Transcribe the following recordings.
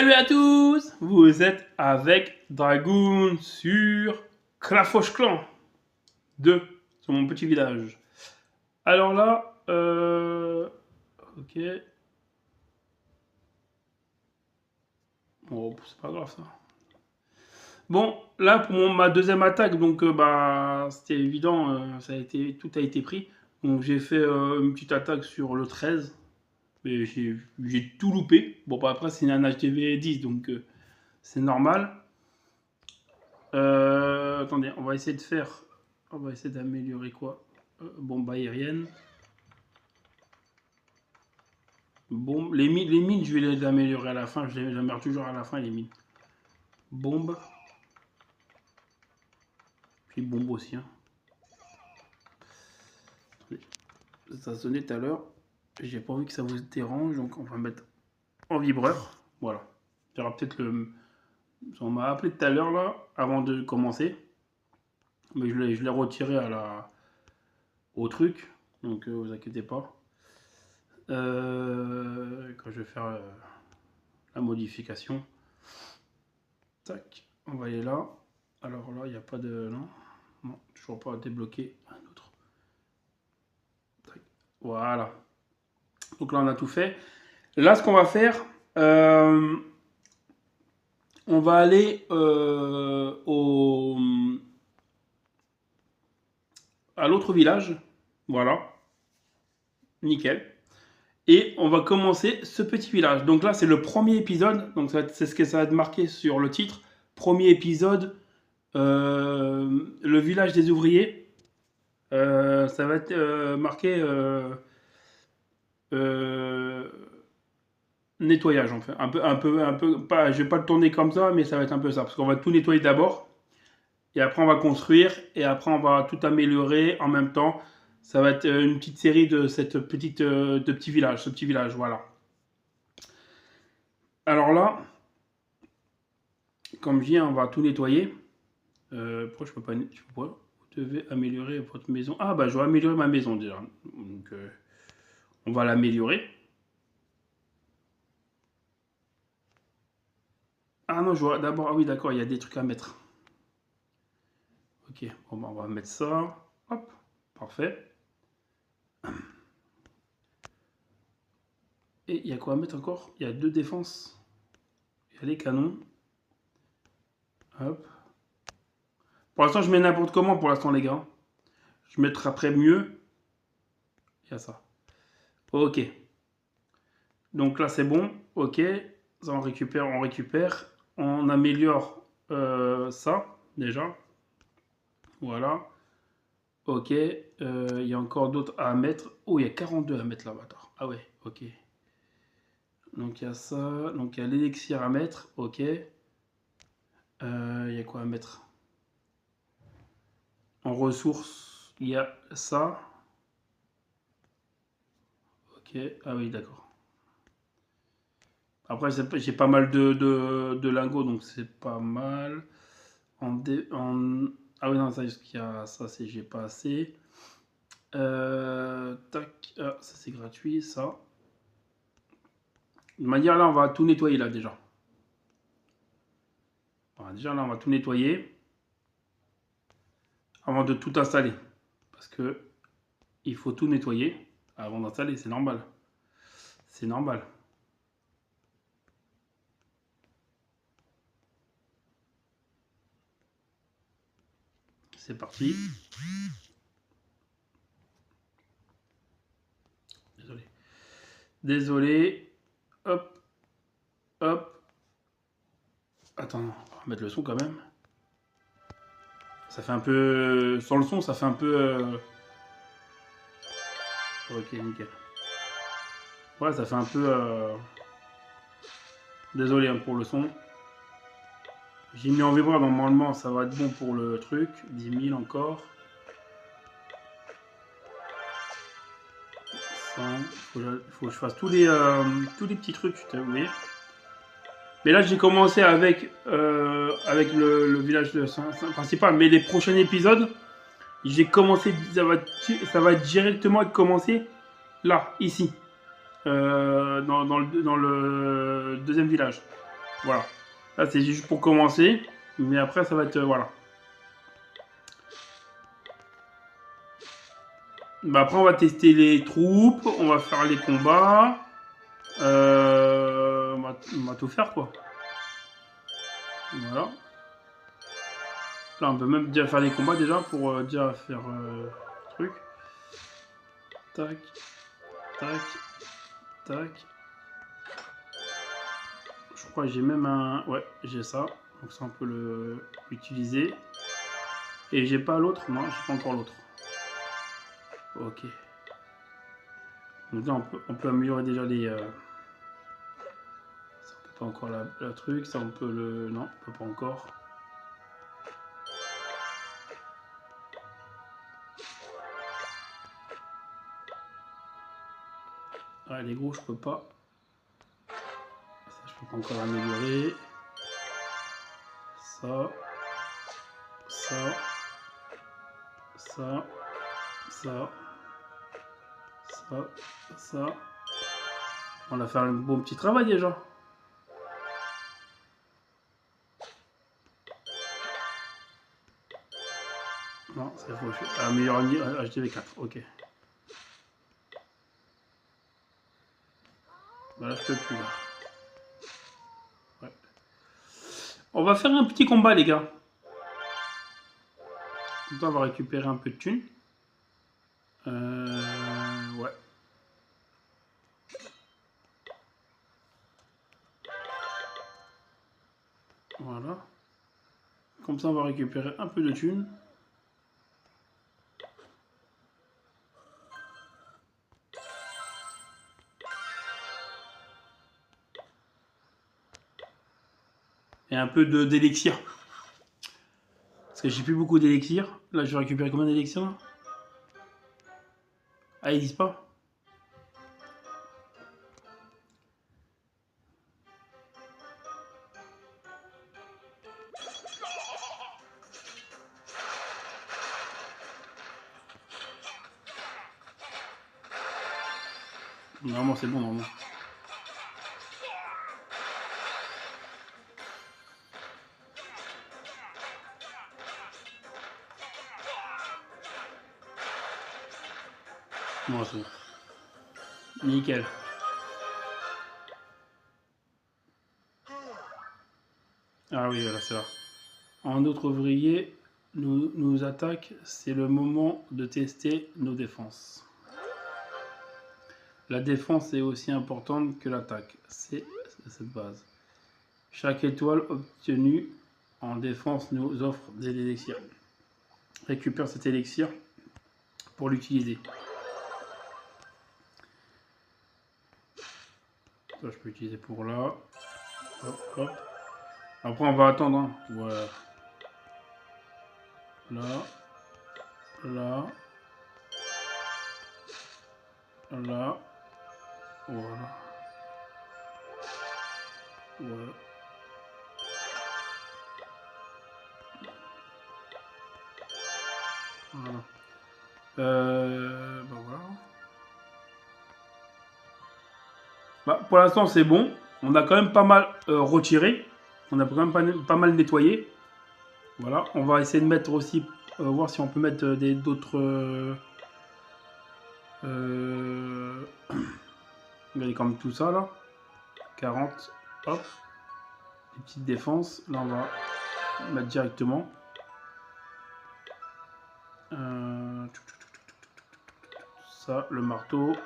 Salut à tous. Vous êtes avec Dragoon sur Clafoche Clan 2, sur mon petit village. Alors là, ok. Bon, c'est pas grave ça. Bon, là pour ma deuxième attaque, donc bah c'était évident, tout a été pris. Donc j'ai fait une petite attaque sur le 13, mais j'ai tout loupé. Bon, bah, après c'est un HDV 10, donc c'est normal. Attendez, on va essayer de faire. On va essayer d'améliorer quoi? Bombe aérienne. Bombe. Les mines, je vais les améliorer à la fin. Je les améliore toujours à la fin, les mines. Bombe. Puis bombe aussi. Hein. Ça sonnait tout à l'heure. J'ai pas envie que ça vous dérange, donc on va mettre en vibreur. Voilà. Il y aura peut-être le. On m'a appelé tout à l'heure là, avant de commencer. Mais je l'ai retiré au truc. Donc vous inquiétez pas. Quand je vais faire la modification. Tac, on va aller là. Alors là, il n'y a pas de... Non, non, toujours pas débloquer un autre. Tac. Voilà. Donc là, on a tout fait. Là, ce qu'on va faire, on va aller à l'autre village. Voilà. Nickel. Et on va commencer ce petit village. Donc là, c'est le premier épisode. Donc c'est ce que ça va être marqué sur le titre. Premier épisode, le village des ouvriers. Ça va être marqué nettoyage en fait. Un peu. Pas, je vais pas le tourner comme ça, mais ça va être un peu ça. Parce qu'on va tout nettoyer d'abord. Et après, on va construire. Et après, on va tout améliorer en même temps. Ça va être une petite série de cette petite de petits villages, ce petit village, voilà. Alors là, comme je dis, on va tout nettoyer. Pourquoi je peux pas, vous devez améliorer votre maison. Ah bah je vais améliorer ma maison déjà. Donc on va l'améliorer. Ah non, je vois d'abord. Ah oui, d'accord, il y a des trucs à mettre. Ok, bon, bah, on va mettre ça. Hop, parfait. Et il y a quoi à mettre encore? Il y a 2 défenses. Il y a les canons. Hop. Pour l'instant, je mets n'importe comment pour l'instant, les gars. Je mettrai après mieux. Il y a ça. Ok. Donc là, c'est bon. Ok. Ça, on récupère, on récupère. On améliore ça, déjà. Voilà. Ok. Il y a encore d'autres à mettre. Oh, il y a 42 à mettre là, bâtard. Ah ouais, ok. Donc il y a ça. Donc il y a l'élixir à mettre. Ok. Il y a quoi à mettre? En ressources, il y a ça. Ok. Ah oui, d'accord. Après, j'ai pas mal de lingots, donc c'est pas mal. Ah oui, non, ça, ça j'ai pas assez. Tac, ah, ça c'est gratuit, ça. De manière, là, on va tout nettoyer, là, déjà. Voilà, déjà, là, on va tout nettoyer. Avant de tout installer. Parce que il faut tout nettoyer avant d'installer, c'est normal. C'est normal. C'est parti. Désolé. Désolé. Hop. Hop. Attends, on va mettre le son quand même. Ça fait un peu... Sans le son, ça fait un peu... Ok, nickel. Ouais, ça fait un peu... Désolé hein, pour le son. J'ai mis en vibreur, normalement ça va être bon pour le truc. 10 000 encore. 100. Faut que je fasse tous les petits trucs, vous voyez. Mais là j'ai commencé avec le village principal. Mais les prochains épisodes, j'ai commencé, ça va directement être commencé là, ici. Dans le deuxième village. Voilà. Là, c'est juste pour commencer. Mais après, ça va être... voilà. Bah, après, on va tester les troupes. On va faire les combats. On va tout faire, quoi. Voilà. Là, on peut même déjà faire les combats, déjà, pour déjà faire... truc. Tac. Tac. Tac. Je crois que j'ai même un... Ouais, j'ai ça. Donc ça, on peut l'utiliser. Et j'ai pas l'autre. Non, j'ai pas encore l'autre. Ok. Donc là, on peut améliorer déjà les... Ça, on peut pas encore la truc. Ça, on peut le... Non, on peut pas encore. Ouais, les gros, je peux pas. Ça, je peux pas encore améliorer. Ça. Ça. Ça. Ça. Ça. Ça. On a fait un bon petit travail déjà. Non, c'est faux. Améliorer HDV4. Ok. Bah là, je peux plus. Là. Ouais. On va faire un petit combat, les gars. Comme ça, on va récupérer un peu de thunes. Ouais. Voilà. Comme ça, on va récupérer un peu de thunes. Et un peu d'élixir. Parce que j'ai plus beaucoup d'élixir. Là, je vais récupérer combien d'élixir? Ah, ils disent pas. Normalement, c'est bon, normalement. Bon, c'est bon. Nickel. Ah oui, voilà, c'est là. Un autre ouvrier nous attaque. C'est le moment de tester nos défenses. La défense est aussi importante que l'attaque. C'est cette base. Chaque étoile obtenue en défense nous offre des élixirs. Récupère cet élixir pour l'utiliser. Ça, je peux utiliser pour là. Hop, hop. Après, on va attendre. Hein. Voilà. Là. Là. Là. Voilà. Voilà. Voilà. Voilà. Bah, pour l'instant, c'est bon. On a quand même pas mal retiré. On a quand même pas mal nettoyé. Voilà. On va essayer de mettre aussi, voir si on peut mettre d'autres... regardez comme tout ça là. 40. Hop. Les petites défenses. Là, on va mettre directement. Ça, le marteau.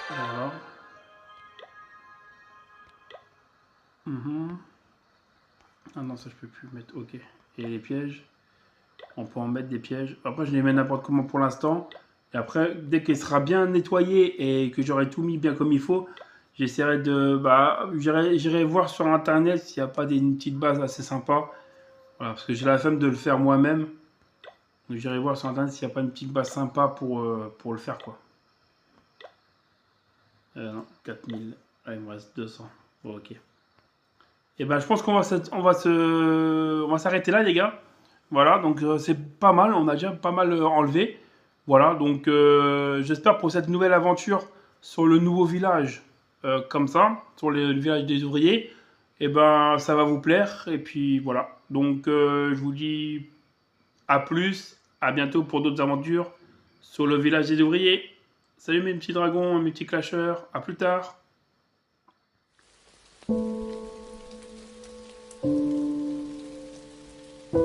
Voilà. Ah non, ça je peux plus mettre. Ok. Et les pièges. On peut en mettre des pièges. Après, je les mets n'importe comment pour l'instant. Et après, dès qu'il sera bien nettoyé et que j'aurai tout mis bien comme il faut, j'essaierai de... Bah, j'irai voir sur Internet s'il n'y a pas une petite base assez sympa. Voilà, parce que j'ai la flemme de le faire moi-même. Donc j'irai voir sur Internet s'il n'y a pas une petite base sympa pour le faire, quoi. Non, 4000. Ah, il me reste 200. Bon, ok. Et ben, je pense qu'on va s'arrêter là, les gars. Voilà, donc c'est pas mal. On a déjà pas mal enlevé. Voilà, donc j'espère pour cette nouvelle aventure sur le nouveau village comme ça, sur le village des ouvriers, et ben ça va vous plaire. Et puis voilà. Donc je vous dis à plus, à bientôt pour d'autres aventures sur le village des ouvriers. Salut mes petits dragons, mes petits clasheurs, à plus tard.